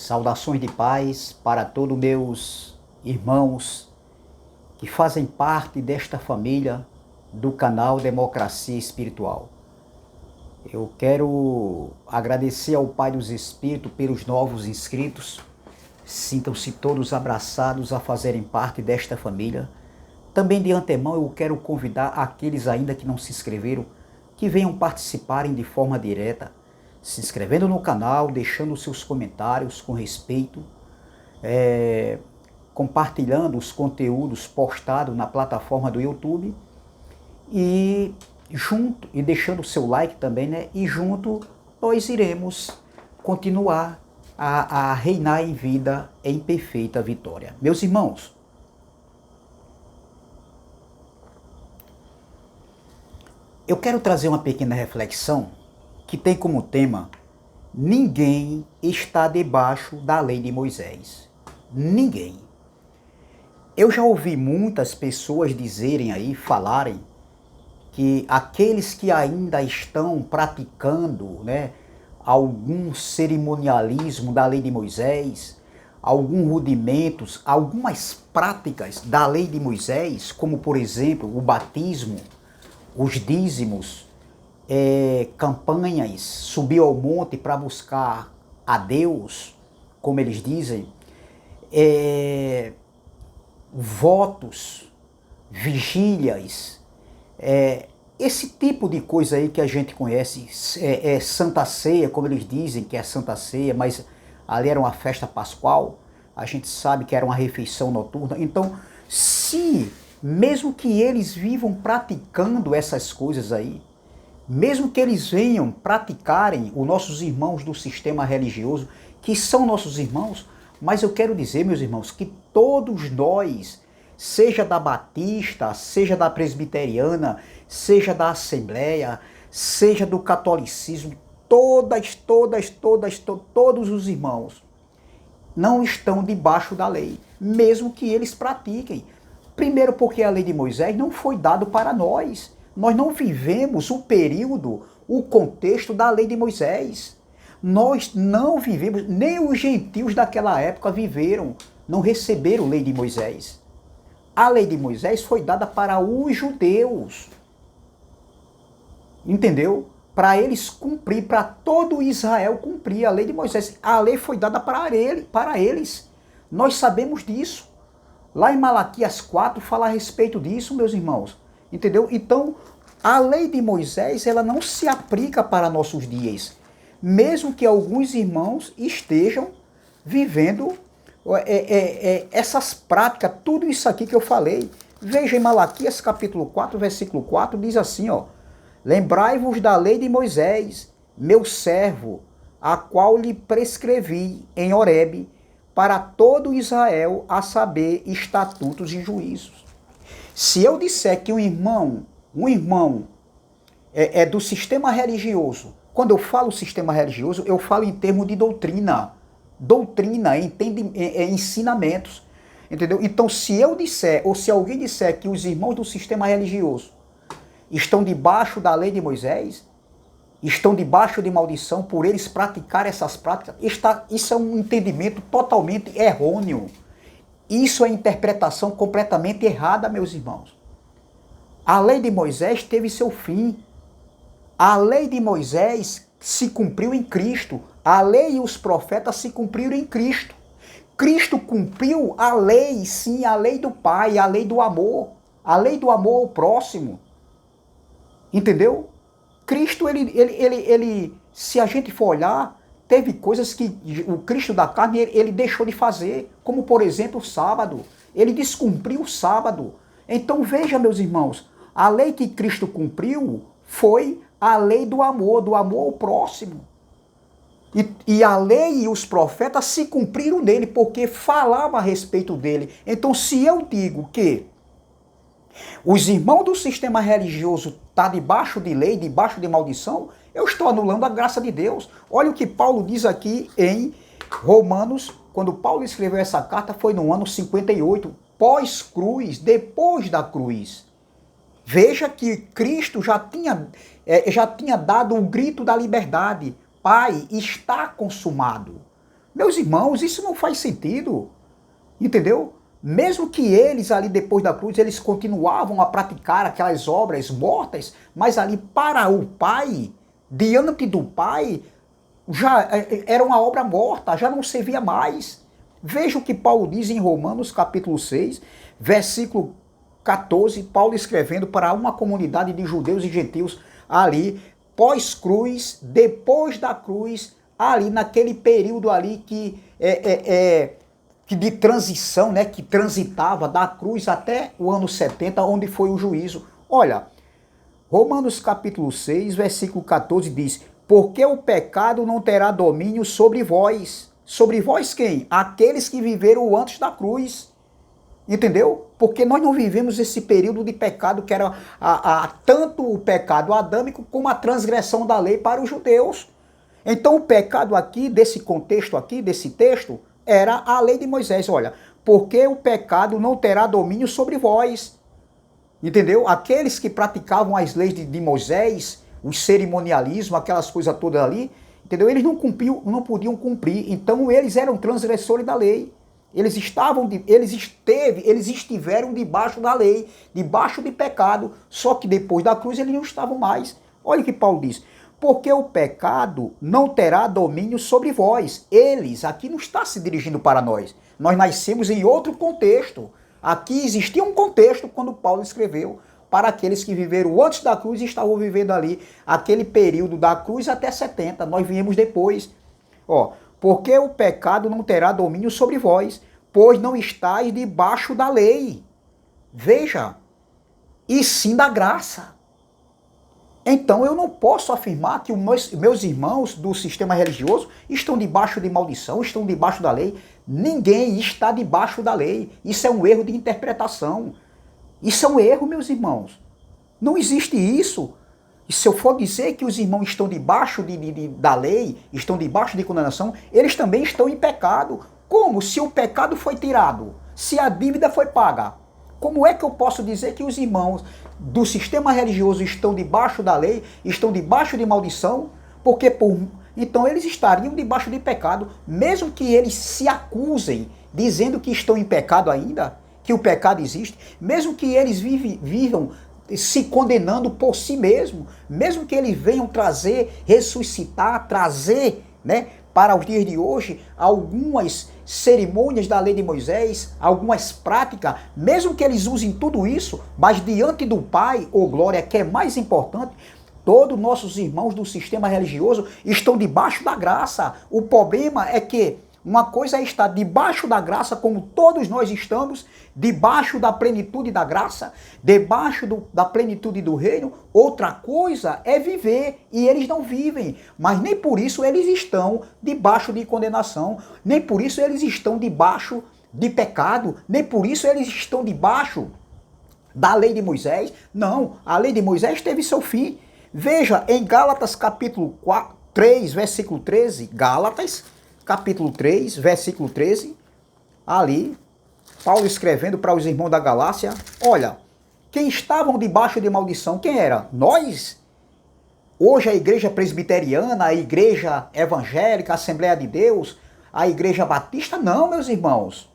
Saudações de paz para todos meus irmãos que fazem parte desta família do canal Democracia Espiritual. Eu quero agradecer ao Pai dos Espíritos pelos novos inscritos. Sintam-se todos abraçados a fazerem parte desta família. Também de antemão eu quero convidar aqueles ainda que não se inscreveram, que venham participarem de forma direta, se inscrevendo no canal, deixando seus comentários com respeito, compartilhando os conteúdos postados na plataforma do YouTube e deixando o seu like também, né? E junto nós iremos continuar a reinar em vida em perfeita vitória. Meus irmãos, eu quero trazer uma pequena reflexão que tem como tema: ninguém está debaixo da lei de Moisés. Ninguém. Eu já ouvi muitas pessoas dizerem aí, falarem, que aqueles que ainda estão praticando, né, algum cerimonialismo da lei de Moisés, alguns rudimentos, algumas práticas da lei de Moisés, como por exemplo o batismo, os dízimos, campanhas, subir ao monte para buscar a Deus, como eles dizem, votos, vigílias, esse tipo de coisa aí que a gente conhece, Santa Ceia, como eles dizem que é Santa Ceia, mas ali era uma festa pascual, a gente sabe que era uma refeição noturna. Então, se mesmo que eles vivam praticando essas coisas aí, mesmo que eles venham praticarem, os nossos irmãos do sistema religioso, que são nossos irmãos, mas eu quero dizer, meus irmãos, que todos nós, seja da Batista, seja da Presbiteriana, seja da Assembleia, seja do catolicismo, todos os irmãos não estão debaixo da lei, mesmo que eles pratiquem. Primeiro porque a lei de Moisés não foi dada para nós. Nós não vivemos o período, o contexto da lei de Moisés. Nós não vivemos, nem os gentios daquela época viveram, não receberam a lei de Moisés. A lei de Moisés foi dada para os judeus. Entendeu? Para eles cumprir, para todo Israel cumprir a lei de Moisés. A lei foi dada para eles. Nós sabemos disso. Lá em Malaquias 4 fala a respeito disso, meus irmãos. Entendeu? Então, a lei de Moisés, ela não se aplica para nossos dias. Mesmo que alguns irmãos estejam vivendo essas práticas, tudo isso aqui que eu falei. Veja em Malaquias capítulo 4, versículo 4, diz assim, ó: lembrai-vos da lei de Moisés, meu servo, a qual lhe prescrevi em Horebe, para todo Israel, a saber, estatutos e juízos. Se eu disser que um irmão é do sistema religioso, quando eu falo sistema religioso, eu falo em termos de doutrina, ensinamentos, entendeu? Então, se eu disser, ou se alguém disser que os irmãos do sistema religioso estão debaixo da lei de Moisés, estão debaixo de maldição por eles praticarem essas práticas, isso é um entendimento totalmente errôneo. Isso é interpretação completamente errada, meus irmãos. A lei de Moisés teve seu fim. A lei de Moisés se cumpriu em Cristo. A lei e os profetas se cumpriram em Cristo. Cristo cumpriu a lei, sim, a lei do Pai, a lei do amor ao próximo. Entendeu? Cristo, ele, se a gente for olhar, teve coisas que o Cristo da carne, ele deixou de fazer, como por exemplo o sábado. Ele descumpriu o sábado. Então veja, meus irmãos, a lei que Cristo cumpriu foi a lei do amor ao próximo. E a lei e os profetas se cumpriram nele, porque falavam a respeito dele. Então se eu digo que os irmãos do sistema religioso estão debaixo de lei, debaixo de maldição, eu estou anulando a graça de Deus. Olha o que Paulo diz aqui em Romanos, quando Paulo escreveu essa carta, foi no ano 58, pós-cruz, depois da cruz. Veja que Cristo já tinha dado o grito da liberdade. Pai, está consumado. Meus irmãos, isso não faz sentido. Entendeu? Mesmo que eles ali depois da cruz, eles continuavam a praticar aquelas obras mortas, mas ali para o Pai, diante do Pai, já era uma obra morta, já não servia mais. Veja o que Paulo diz em Romanos capítulo 6, versículo 14, Paulo escrevendo para uma comunidade de judeus e gentios ali, pós-cruz, depois da cruz, ali naquele período ali que de transição, né, que transitava da cruz até o ano 70, onde foi o juízo. Olha, Romanos capítulo 6, versículo 14 diz: porque o pecado não terá domínio sobre vós. Sobre vós quem? Aqueles que viveram antes da cruz. Entendeu? Porque nós não vivemos esse período de pecado que era tanto o pecado adâmico como a transgressão da lei para os judeus. Então o pecado aqui, desse contexto aqui, desse texto, era a lei de Moisés. Olha, porque o pecado não terá domínio sobre vós. Entendeu? Aqueles que praticavam as leis de Moisés, o cerimonialismo, aquelas coisas todas ali, entendeu? Eles não podiam cumprir. Então eles eram transgressores da lei. Eles estiveram debaixo da lei, debaixo de pecado, só que depois da cruz eles não estavam mais. Olha o que Paulo diz: porque o pecado não terá domínio sobre vós. Eles, aqui não está se dirigindo para nós. Nós nascemos em outro contexto. Aqui existia um contexto quando Paulo escreveu para aqueles que viveram antes da cruz e estavam vivendo ali aquele período da cruz até 70. Nós viemos depois. Ó, porque o pecado não terá domínio sobre vós, pois não estáis debaixo da lei. Veja, e sim da graça. Então eu não posso afirmar que os meus irmãos do sistema religioso estão debaixo de maldição, estão debaixo da lei. Ninguém está debaixo da lei. Isso é um erro de interpretação. Isso é um erro, meus irmãos. Não existe isso. E se eu for dizer que os irmãos estão debaixo da lei, estão debaixo de condenação, eles também estão em pecado. Como? Se o pecado foi tirado, se a dívida foi paga. Como é que eu posso dizer que os irmãos do sistema religioso estão debaixo da lei, estão debaixo de maldição? Porque então eles estariam debaixo de pecado, mesmo que eles se acusem, dizendo que estão em pecado ainda, que o pecado existe, mesmo que eles vivam se condenando por si mesmo, mesmo que eles venham ressuscitar, trazer, né, para os dias de hoje, algumas cerimônias da lei de Moisés, algumas práticas, mesmo que eles usem tudo isso, mas diante do Pai, ou glória, que é mais importante, todos nossos irmãos do sistema religioso estão debaixo da graça. O problema é que uma coisa é estar debaixo da graça, como todos nós estamos, debaixo da plenitude da graça, debaixo da plenitude do reino. Outra coisa é viver, e eles não vivem. Mas nem por isso eles estão debaixo de condenação, nem por isso eles estão debaixo de pecado, nem por isso eles estão debaixo da lei de Moisés. Não, a lei de Moisés teve seu fim. Veja, em Gálatas capítulo 3, versículo 13, Gálatas capítulo 3, versículo 13, ali, Paulo escrevendo para os irmãos da Galácia: olha, quem estavam debaixo de maldição, quem era? Nós. Hoje a igreja presbiteriana, a igreja evangélica, a Assembleia de Deus, a igreja batista, não, meus irmãos.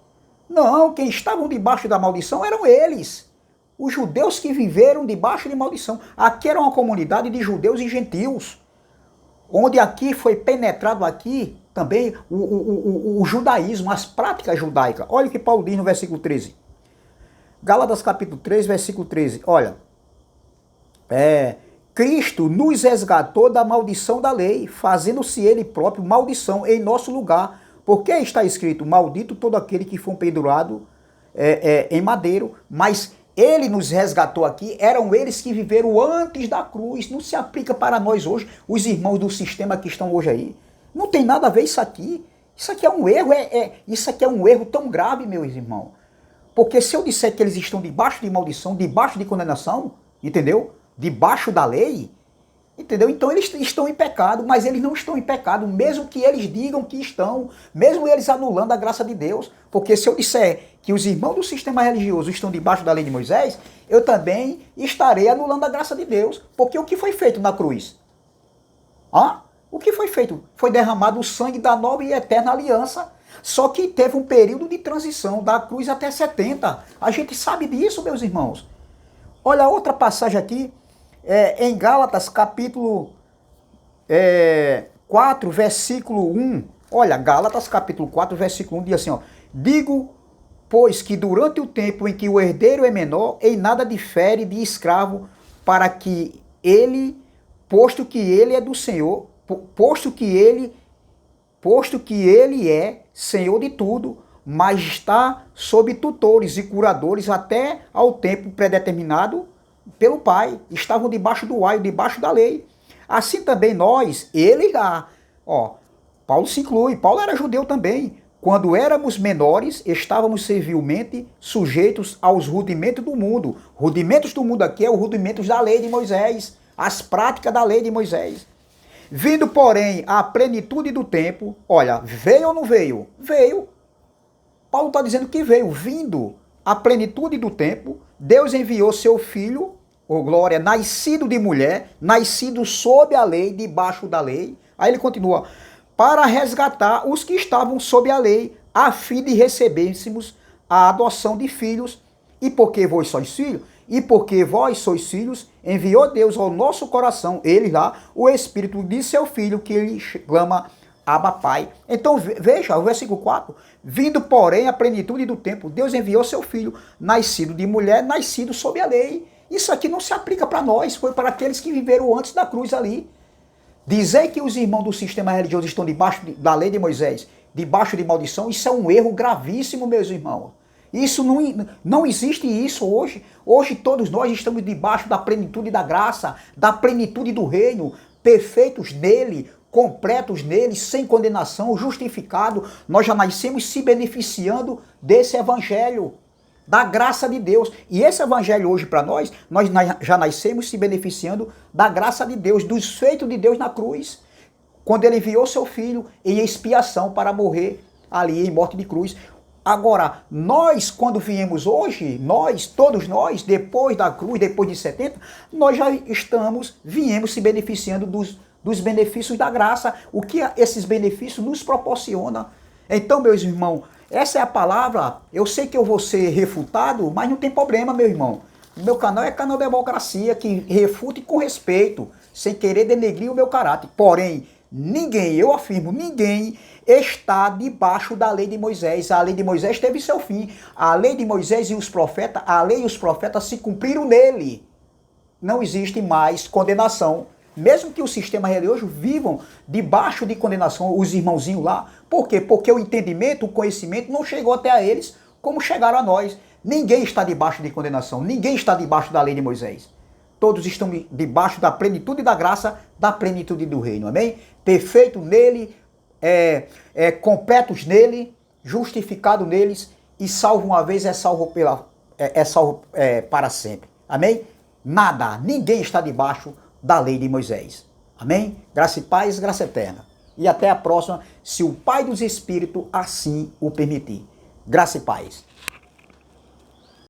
Não, quem estavam debaixo da maldição eram eles. Os judeus que viveram debaixo de maldição. Aqui era uma comunidade de judeus e gentios, onde aqui foi penetrado aqui também o judaísmo, as práticas judaicas. Olha o que Paulo diz no versículo 13. Gálatas capítulo 3, versículo 13. Olha, Cristo nos resgatou da maldição da lei, fazendo-se ele próprio maldição em nosso lugar. Porque está escrito: maldito todo aquele que for pendurado em madeiro. Mas ele nos resgatou aqui, eram eles que viveram antes da cruz. Não se aplica para nós hoje, os irmãos do sistema que estão hoje aí. Não tem nada a ver isso aqui. Isso aqui é um erro, isso aqui é um erro tão grave, meus irmãos. Porque se eu disser que eles estão debaixo de maldição, debaixo de condenação, entendeu? Debaixo da lei, entendeu? Então eles estão em pecado, mas eles não estão em pecado, mesmo que eles digam que estão, mesmo eles anulando a graça de Deus. Porque se eu disser que os irmãos do sistema religioso estão debaixo da lei de Moisés, eu também estarei anulando a graça de Deus. Porque o que foi feito na cruz? O que foi feito? Foi derramado o sangue da nova e eterna aliança. Só que teve um período de transição da cruz até 70. A gente sabe disso, meus irmãos. Olha outra passagem aqui, em Gálatas capítulo 4, versículo 1. Olha, Gálatas capítulo 4, versículo 1 diz assim, ó. Digo, pois que durante o tempo em que o herdeiro é menor, em nada difere de escravo, para que ele, posto que ele é do Senhor, posto que ele é Senhor de tudo, mas está sob tutores e curadores até ao tempo predeterminado pelo Pai. Estavam debaixo do aio, debaixo da lei. Assim também nós, ele lá, ó, Paulo se inclui, Paulo era judeu também. Quando éramos menores, estávamos servilmente sujeitos aos rudimentos do mundo. Rudimentos do mundo aqui é os rudimentos da lei de Moisés, as práticas da lei de Moisés. Vindo, porém, à plenitude do tempo, olha, veio ou não veio? Veio. Paulo está dizendo que veio, vindo à plenitude do tempo, Deus enviou seu filho, ô glória, nascido de mulher, nascido sob a lei, debaixo da lei. Aí ele continua, para resgatar os que estavam sob a lei, a fim de recebêssemos a adoção de filhos. E porque vós sois filhos, e porque vós sois filhos, enviou Deus ao nosso coração, ele lá, o Espírito de seu Filho, que ele clama Abba Pai. Então veja, o versículo 4, vindo porém a plenitude do tempo, Deus enviou seu Filho, nascido de mulher, nascido sob a lei. Isso aqui não se aplica para nós, foi para aqueles que viveram antes da cruz ali. Dizer que os irmãos do sistema religioso estão debaixo da lei de Moisés, debaixo de maldição, isso é um erro gravíssimo, meus irmãos. Isso não existe isso hoje. Hoje todos nós estamos debaixo da plenitude da graça, da plenitude do reino, perfeitos nele, completos nele, sem condenação, justificado. Nós já nascemos se beneficiando desse evangelho, da graça de Deus. E esse evangelho hoje para nós já nascemos se beneficiando da graça de Deus, dos feitos de Deus na cruz, quando ele enviou seu filho em expiação para morrer ali em morte de cruz. Agora, nós, quando viemos hoje, todos nós, depois da cruz, depois de 70, nós já viemos se beneficiando dos benefícios da graça, o que esses benefícios nos proporcionam. Então, meus irmãos, essa é a palavra. Eu sei que eu vou ser refutado, mas não tem problema, meu irmão. O meu canal é canal Democracia, que refute com respeito, sem querer denegrir o meu caráter. Porém, ninguém, eu afirmo, ninguém está debaixo da lei de Moisés. A lei de Moisés teve seu fim. A lei de Moisés e os profetas, a lei e os profetas se cumpriram nele. Não existe mais condenação. Mesmo que o sistema religioso vivam debaixo de condenação, os irmãozinhos lá. Por quê? Porque o entendimento, o conhecimento não chegou até eles como chegaram a nós. Ninguém está debaixo de condenação. Ninguém está debaixo da lei de Moisés. Todos estão debaixo da plenitude da graça, da plenitude do reino. Amém? Perfeito nele, completos nele, justificado neles e salvo uma vez, é salvo para sempre. Amém? Nada, ninguém está debaixo da lei de Moisés. Amém? Graça e paz, graça eterna. E até a próxima, se o Pai dos Espíritos assim o permitir. Graça e paz.